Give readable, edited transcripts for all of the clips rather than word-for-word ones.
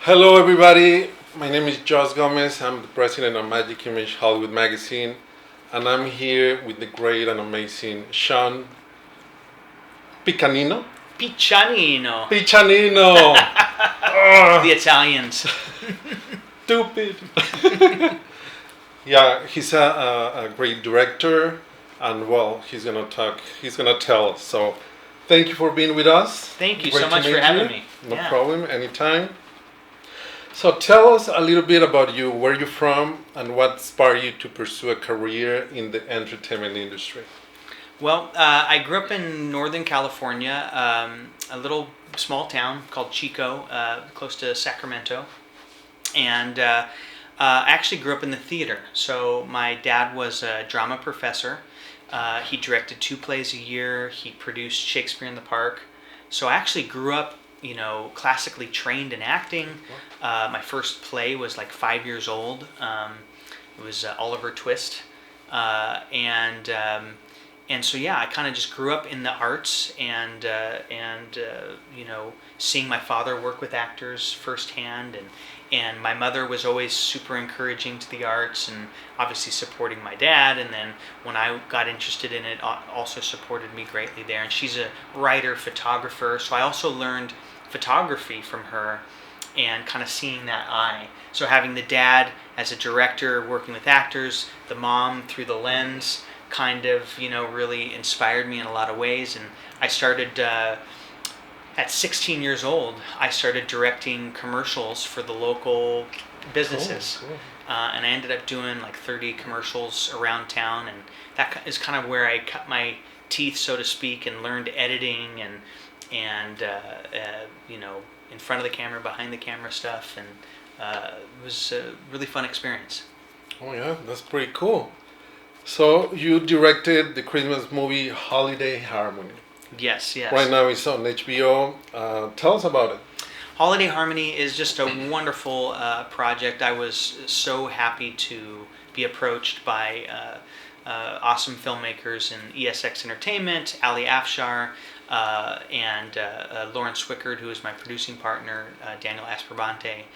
Hello, everybody. My name is Josh Gomez. I'm the president of Magic Image Hollywood Magazine, and I'm here with the great and amazing Shaun Piccinino. Piccianino. Piccinino! The Italians. Stupid! Yeah, he's a great director, and well, he's gonna tell us. So, thank you for being with us. Thank you Great so to much for meet having you. me. No Yeah. problem, anytime. So tell us a little bit about you, where you're from, and what inspired you to pursue a career in the entertainment industry. Well, I grew up in Northern California, a little small town called Chico, close to Sacramento. And I actually grew up in the theater. So my dad was a drama professor. He directed 2 plays a year. He produced Shakespeare in the Park. So I actually grew up, classically trained in acting. My first play was like 5 years old. It was Oliver Twist, and so yeah, I kind of just grew up in the arts and seeing my father work with actors firsthand, and my mother was always super encouraging to the arts and obviously supporting my dad. And then when I got interested in it, also supported me greatly there. And she's a writer, photographer, so I also learned photography from her and kind of seeing that eye. So having the dad as a director working with actors, the mom through the lens kind of, really inspired me in a lot of ways. And I started at 16 years old, I started directing commercials for the local businesses. Cool. And I ended up doing like 30 commercials around town, and that is kind of where I cut my teeth, so to speak, and learned editing and in front of the camera, behind the camera stuff, and it was a really fun experience. Oh yeah, that's pretty cool. So you directed the Christmas movie Holiday Harmony. Yes. Right now it's on HBO. Tell us about it. Holiday Harmony is just a wonderful project. I was so happy to be approached by awesome filmmakers in ESX Entertainment, Ali Afshar, and Lawrence Swickard, who is my producing partner, Daniel Asprobante,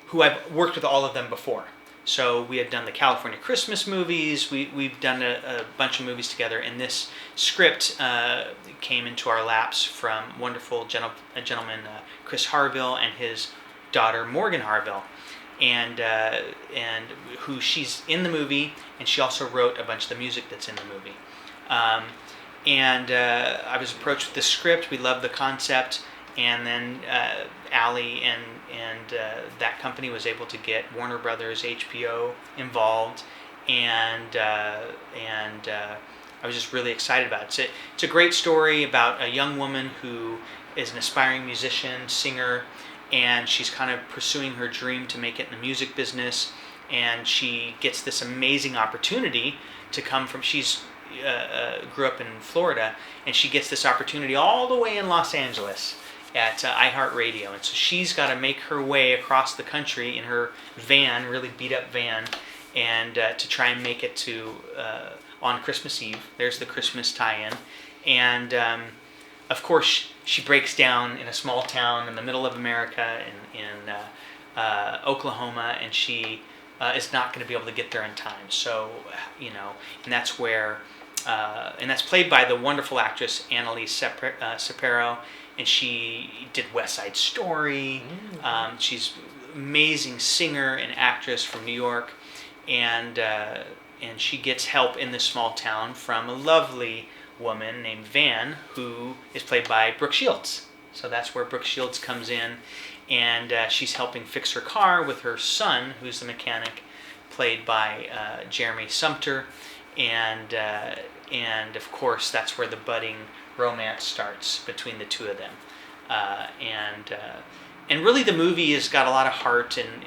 who I've worked with all of them before. So we had done the California Christmas movies. We've done a bunch of movies together, and this script came into our laps from wonderful gentleman Chris Harville and his daughter Morgan Harville, and who she's in the movie, and she also wrote a bunch of the music that's in the movie. I was approached with the script. We loved the concept, and then Ali and that company was able to get Warner Brothers, HBO involved, and I was just really excited about it. It's a great story about a young woman who is an aspiring musician, singer, and she's kind of pursuing her dream to make it in the music business, and she gets this amazing opportunity to come from, she's grew up in Florida, and she gets this opportunity all the way in Los Angeles at iHeartRadio, and so she's got to make her way across the country in her van, really beat up van, and to try and make it to on Christmas Eve. There's the Christmas tie-in, and of course she breaks down in a small town in the middle of America in Oklahoma, and she is not going to be able to get there in time. So and that's where. And that's played by the wonderful actress Annalise Sapero, and she did West Side Story. She's an amazing singer and actress from New York, and she gets help in this small town from a lovely woman named Van, who is played by Brooke Shields. So that's where Brooke Shields comes in, and she's helping fix her car with her son, who's the mechanic, played by Jeremy Sumpter. And of course that's where the budding romance starts between the two of them, and really the movie has got a lot of heart, and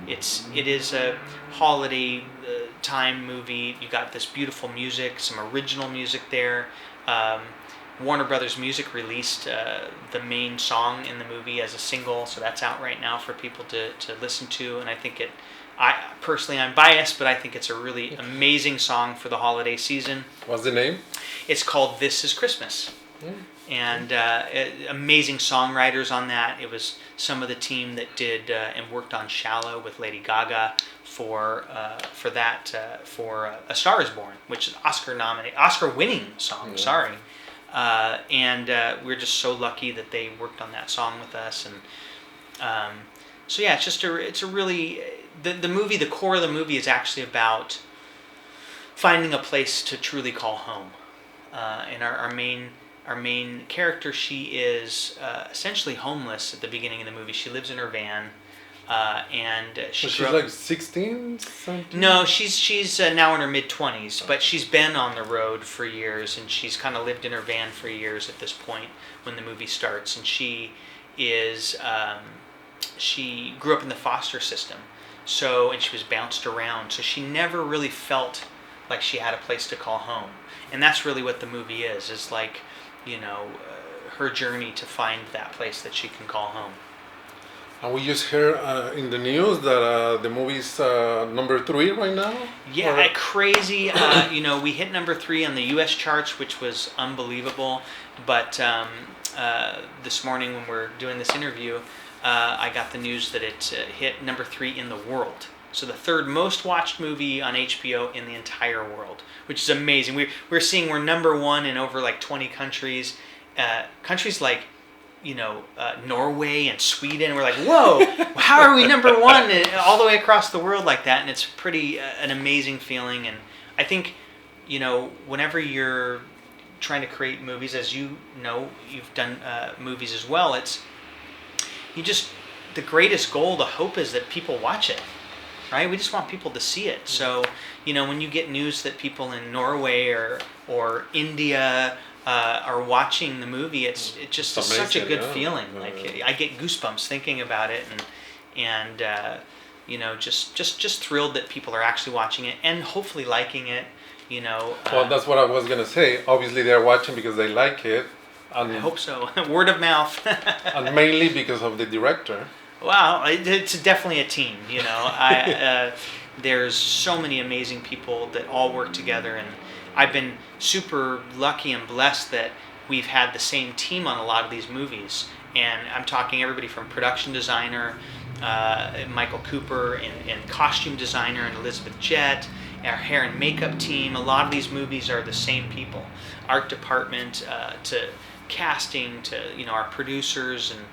it is a holiday time movie. You got this beautiful music, some original music there. Warner Brothers Music released the main song in the movie as a single, so that's out right now for people to listen to, and I think I'm biased, but I think it's a really amazing song for the holiday season. What's the name? It's called This Is Christmas. and amazing songwriters on that. It was some of the team that did and worked on "Shallow" with Lady Gaga for "A Star Is Born," which is Oscar-winning song. Yeah. Sorry, and we're just so lucky that they worked on that song with us. And so yeah, it's a really the movie. The core of the movie is actually about finding a place to truly call home. And our main character, she is essentially homeless at the beginning of the movie. She lives in her van, and So she's like 16, 17? No, she's now in her mid-20s, but she's been on the road for years, and she's kind of lived in her van for years at this point when the movie starts. And she grew up in the foster system, and she was bounced around, so she never really felt like she had a place to call home. And that's really what the movie is like, her journey to find that place that she can call home. And we just heard in the news that the movie's number 3 right now? Yeah, crazy. We hit number 3 on the U.S. charts, which was unbelievable. But this morning when we're doing this interview, I got the news that it hit number 3 in the world. So the third most watched movie on HBO in the entire world, which is amazing. We're seeing we're number 1 in over like 20 countries. Countries like, Norway and Sweden. We're like, whoa, how are we number 1 all the way across the world like that? And it's pretty an amazing feeling. And I think, whenever you're trying to create movies, as you've done movies as well, the greatest goal, the hope is that people watch it. Right? We just want people to see it. So, when you get news that people in Norway or India are watching the movie, it's just such a good feeling. Like I get goosebumps thinking about it, and just thrilled that people are actually watching it and hopefully liking it. Well, that's what I was gonna say. Obviously, they're watching because they like it. And I hope so. Word of mouth. And mainly because of the director. Wow, it's definitely a team. There's so many amazing people that all work together, and I've been super lucky and blessed that we've had the same team on a lot of these movies. And I'm talking everybody from production designer, Michael Cooper, and costume designer, and Elizabeth Jett, our hair and makeup team. A lot of these movies are the same people. Art department, to casting, to our producers, and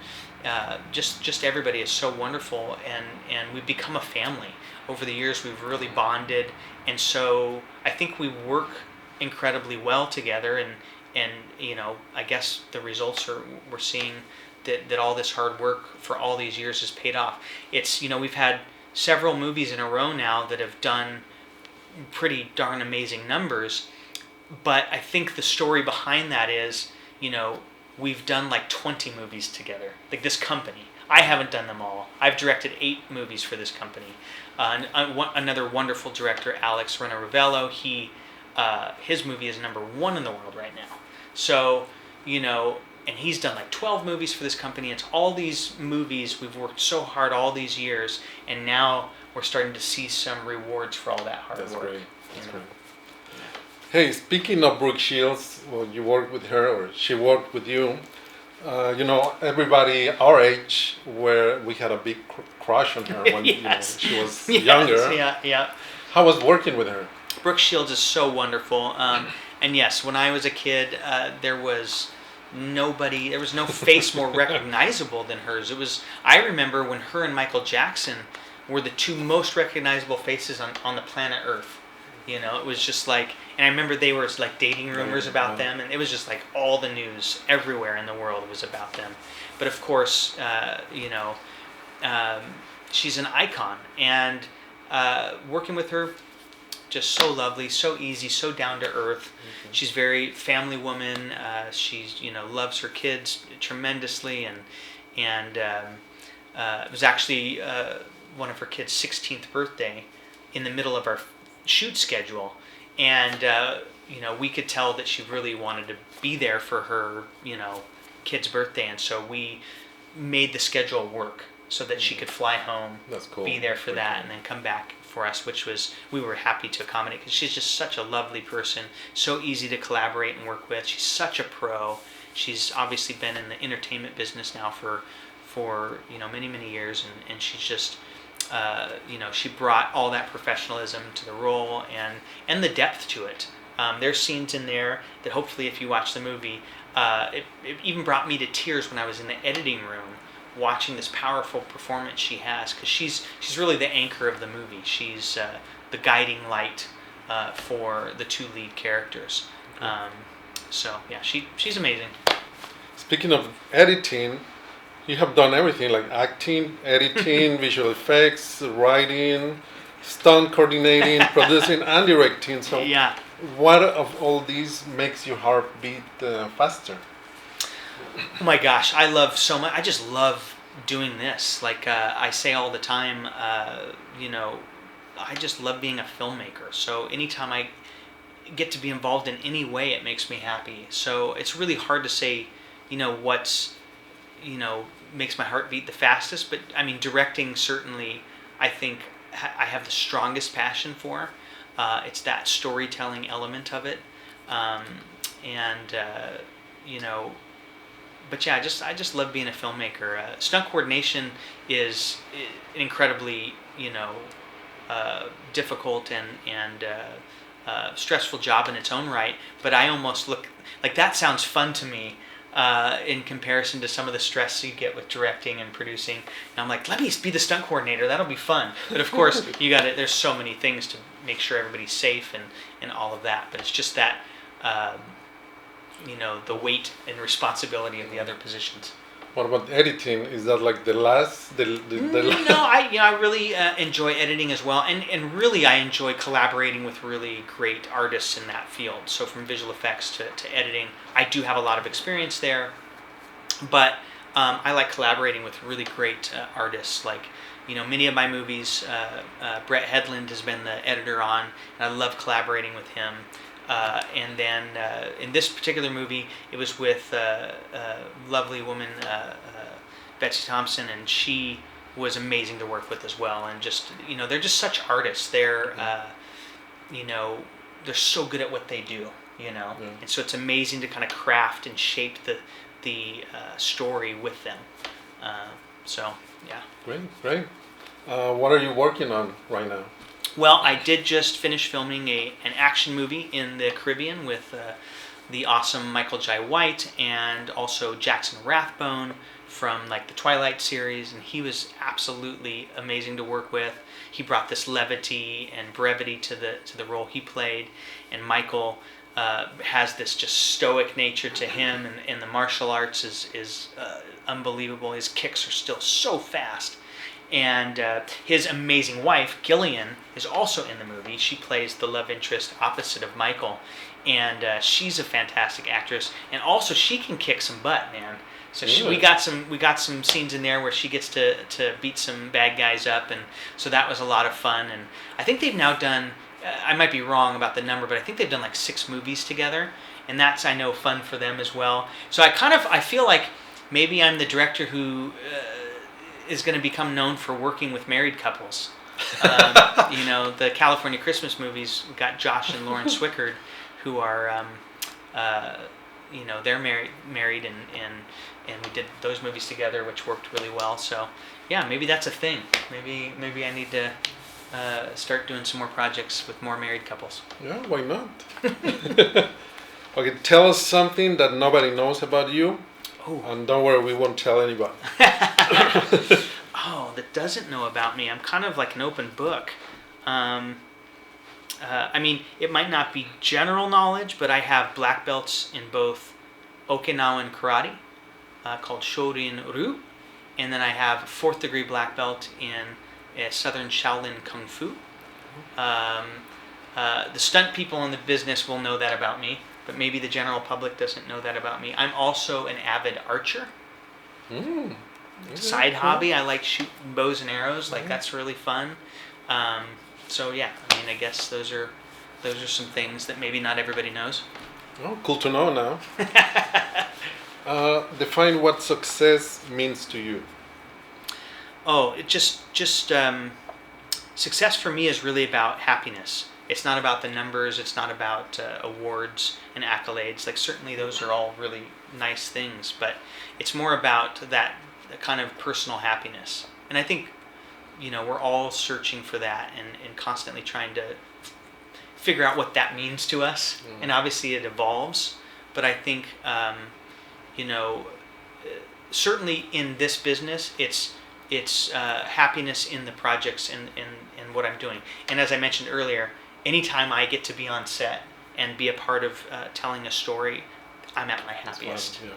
just everybody is so wonderful, and we've become a family. Over the years, we've really bonded, and so I think we work incredibly well together, and I guess the results we're seeing that all this hard work for all these years has paid off. It's we've had several movies in a row now that have done pretty darn amazing numbers, but I think the story behind that is we've done like 20 movies together, like this company. I haven't done them all. I've directed 8 movies for this company. Another wonderful director, Alex Rena-Ravello, his movie is number 1 in the world right now. So, and he's done like 12 movies for this company. It's all these movies. We've worked so hard all these years, and now we're starting to see some rewards for all that hard work. Great. That's great. Hey, speaking of Brooke Shields, well, you worked with her, or she worked with you. Everybody our age, where we had a big crush on her when yes. She was yes, younger. Yeah. How was working with her? Brooke Shields is so wonderful. And yes, when I was a kid, there was no face more recognizable than hers. I remember when her and Michael Jackson were the 2 most recognizable faces on the planet Earth. It was just like, and I remember they were like dating rumors about them, and it was just like all the news everywhere in the world was about them. But of course, she's an icon, and working with her, just so lovely, so easy, so down to earth. Mm-hmm. She's very family woman. She's loves her kids tremendously, and it was actually one of her kids' 16th birthday in the middle of our shoot schedule, and we could tell that she really wanted to be there for her kid's birthday, and so we made the schedule work so that she could fly home. That's cool. Be there for that, and then come back for us, we were happy to accommodate, because she's just such a lovely person, so easy to collaborate and work with. She's such a pro, she's obviously been in the entertainment business now for many years, and she's just she brought all that professionalism to the role and the depth to it. There's scenes in there that hopefully, if you watch the movie, it even brought me to tears when I was in the editing room watching this powerful performance she has, because she's really the anchor of the movie. She's the guiding light for the two lead characters. So yeah, she's amazing. Speaking of editing, you have done everything like acting, editing, visual effects, writing, stunt coordinating, producing, and directing. So, Yeah. what of all these makes your heart beat faster? Oh my gosh, I love so much. I just love doing this. Like I say all the time, I just love being a filmmaker. So anytime I get to be involved in any way, it makes me happy. So it's really hard to say, what's, makes my heart beat the fastest. But I mean, directing certainly, I think I have the strongest passion for. It's that storytelling element of it, But yeah, I just love being a filmmaker. Stunt coordination is incredibly, difficult and stressful job in its own right. But I almost look like that sounds fun to me in comparison to some of the stress you get with directing and producing. And I'm like, let me be the stunt coordinator. That'll be fun. But of course, there's so many things to make sure everybody's safe and all of that. But it's just that. The weight and responsibility of the other positions. What about editing? Is that like the last? No, I really enjoy editing as well, and really I enjoy collaborating with really great artists in that field. So from visual effects to editing, I do have a lot of experience there, but I like collaborating with really great artists. Like, many of my movies, Brett Hedlund has been the editor on, and I love collaborating with him. And then in this particular movie, it was with a lovely woman, Betsy Thompson, and she was amazing to work with as well. And just, they're just such artists. They're, they're so good at what they do, And so it's amazing to kind of craft and shape the story with them. So, yeah. Great. What are you working on right now? Well, I did just finish filming an action movie in the Caribbean with the awesome Michael Jai White and also Jackson Rathbone from like the Twilight series, and he was absolutely amazing to work with. He brought this levity and brevity to the role he played, and Michael has this just stoic nature to him, and the martial arts is unbelievable. His kicks are still so fast. And his amazing wife, Gillian, is also in the movie. She plays the love interest opposite of Michael. And she's a fantastic actress. And also, she can kick some butt, man. So we got some scenes in there where she gets to beat some bad guys up. And so that was a lot of fun. And I think they've now done, I might be wrong about the number, but I think they've done like 6 movies together. And that's, I know, fun for them as well. So I feel like maybe I'm the director who... is going to become known for working with married couples. The California Christmas movies, we've got Josh and Lauren Swickard, who are, they're married and we did those movies together, which worked really well. So, yeah, maybe that's a thing. Maybe I need to start doing some more projects with more married couples. Yeah, why not? Okay, tell us something that nobody knows about you. Oh. And don't worry, we won't tell anybody. That doesn't know about me. I'm kind of like an open book. It might not be general knowledge, but I have black belts in both Okinawan karate, called Shorin-ryu, and then I have 4th degree black belt in Southern Shaolin Kung Fu. The stunt people in the business will know that about me, but maybe the general public doesn't know that about me. I'm also an avid archer. Side hobby. I like shooting bows and arrows. Like, that's really fun. So yeah, I guess those are some things that maybe not everybody knows. Oh, cool to know now. Define what success means to you. Success for me is really about happiness. It's not about the numbers. It's not about awards and accolades. Like, certainly those are all really, nice things, but it's more about that kind of personal happiness. And I think, we're all searching for that and constantly trying to figure out what that means to us. And obviously it evolves, but I think, certainly in this business, it's happiness in the projects and what I'm doing. And as I mentioned earlier, anytime I get to be on set and be a part of telling a story, I'm at my happiest. Fun,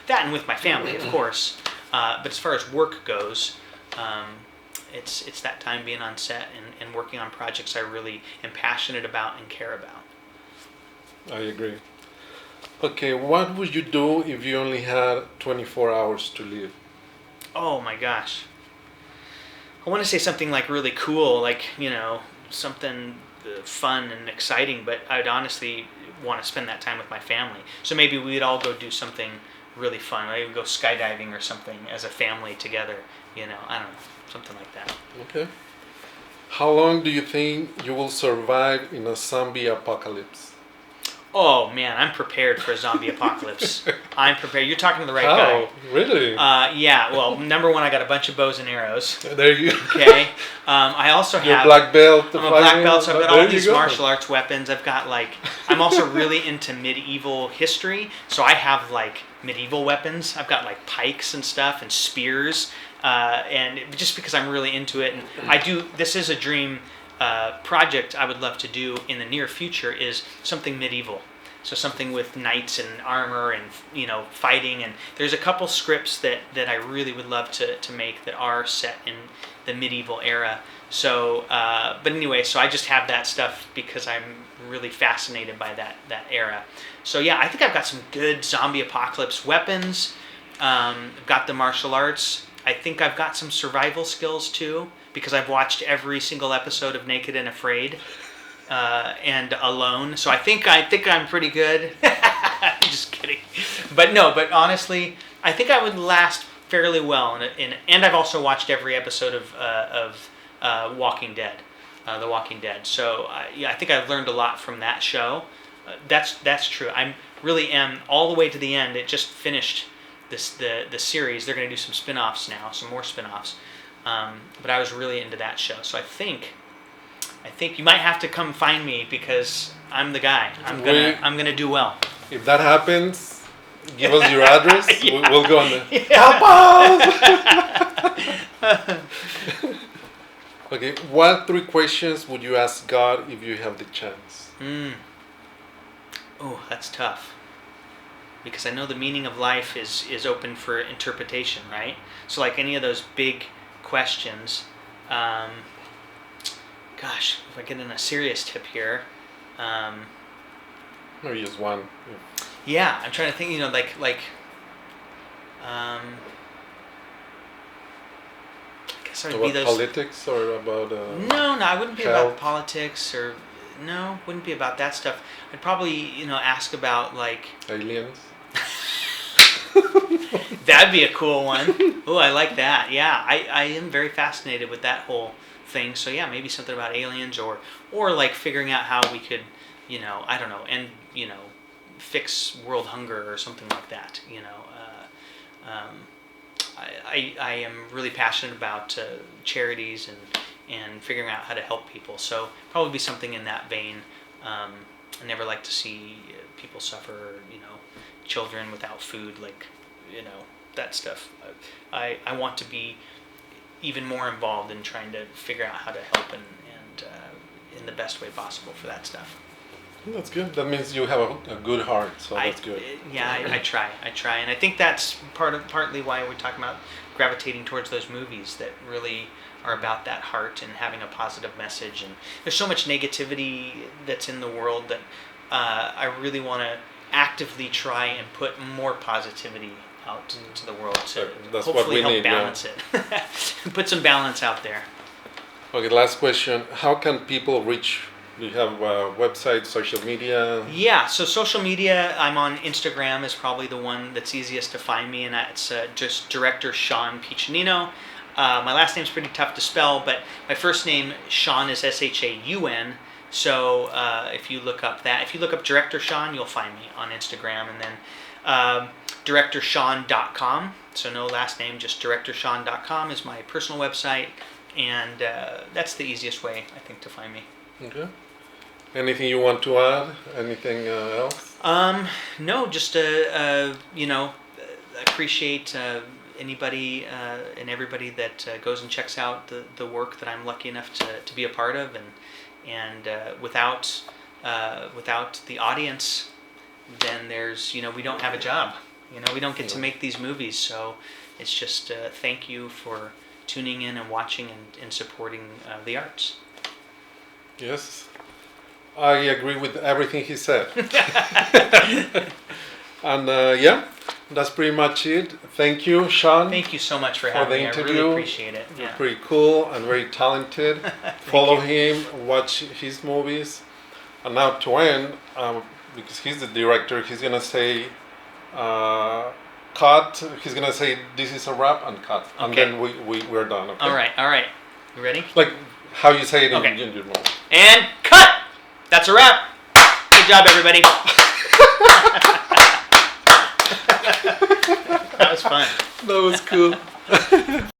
That and with my family, of course. But as far as work goes, it's that time being on set and working on projects I really am passionate about and care about. I agree. Okay, what would you do if you only had 24 hours to live? Oh my gosh. I want to say something like really cool, like, something fun and exciting, but I'd honestly want to spend that time with my family. So maybe we'd all go do something really fun. Maybe go skydiving or something as a family together. I don't know, something like that. Okay. How long do you think you will survive in a zombie apocalypse? Oh man, I'm prepared for a zombie apocalypse. I'm prepared. You're talking to the right guy. Oh, really? Yeah. Well, number one, I got a bunch of bows and arrows. There you go. Okay. I also Your have. black belt. I'm a black belt, so I've got all There you these go. martial arts weapons. I've got I'm also really into medieval history, so I have medieval weapons. I've got pikes and stuff and spears, and just because I'm really into it, and I do. This is a dream project I would love to do in the near future is something medieval. So something with knights and armor and fighting, and there's a couple scripts that I really would love to make that are set in the medieval era. So, but anyway, so I just have that stuff because I'm really fascinated by that era. So yeah, I think I've got some good zombie apocalypse weapons. I've got the martial arts. I think I've got some survival skills too, because I've watched every single episode of Naked and Afraid. And Alone, so I think I'm pretty good. Just kidding, but honestly, I think I would last fairly well. And I've also watched every episode of Walking Dead, The Walking Dead. So I think I've learned a lot from that show. That's true. I really am all the way to the end. It just finished the series. They're going to do some spin-offs now, some more spin-offs. But I was really into that show. So I think you might have to come find me because I'm the guy. I'm gonna do well. If that happens, give us your address. Yeah. We'll go on there. Yeah. Help us! Okay, what 3 questions would you ask God if you have the chance? Oh, that's tough. Because I know the meaning of life is open for interpretation, right? So like any of those big questions. Gosh, if I get in a serious tip here. Maybe just one. Yeah, I'm trying to think, I guess I would be About those. politics or about... No, I wouldn't be health? about politics or... No, wouldn't be about that stuff. I'd probably, ask about aliens? That'd be a cool one. Oh, I like that. Yeah, I am very fascinated with that whole thing. So yeah, maybe something about aliens or figuring out how we could, I don't know, and fix world hunger or something like that. I am really passionate about charities and figuring out how to help people. So probably be something in that vein. I never like to see people suffer. Children without food, that stuff. I want to be even more involved in trying to figure out how to help and in the best way possible for that stuff. That's good. That means you have a good heart, so that's good. I try, and I think that's partly why we're talking about gravitating towards those movies that really are about that heart and having a positive message. And there's so much negativity that's in the world that I really want to actively try and put more positivity out into the world to That's hopefully what we help need, balance it. Put some balance out there. Okay, last question. How can people reach? Do you have a website, social media? Yeah, so social media, I'm on Instagram is probably the one that's easiest to find me, and that's just director Shaun Piccinino. My last name's pretty tough to spell, but my first name, Shaun, is S-H-A-U-N. So if you look up director Shaun, you'll find me on Instagram. And then DirectorShaun.com. So no last name, just DirectorShaun.com is my personal website, and that's the easiest way, I think, to find me. Okay. Anything you want to add? Anything else? No, just appreciate anybody and everybody that goes and checks out the work that I'm lucky enough to be a part of, and without the audience, then there's we don't have a job. We don't get to make these movies. So it's just thank you for tuning in and watching and supporting the arts. Yes, I agree with everything he said. And yeah, that's pretty much it. Thank you, Shaun. Thank you so much for having me. interview. I really appreciate it. You're pretty cool and very talented. Follow him, watch his movies. And now to end, because he's the director, he's gonna say cut. He's gonna say this is a wrap and cut, and Okay. then we're done. Okay? All right. You ready? Like how you say it Okay. in your movie. And cut! That's a wrap. Good job, everybody. That was fun. That was cool.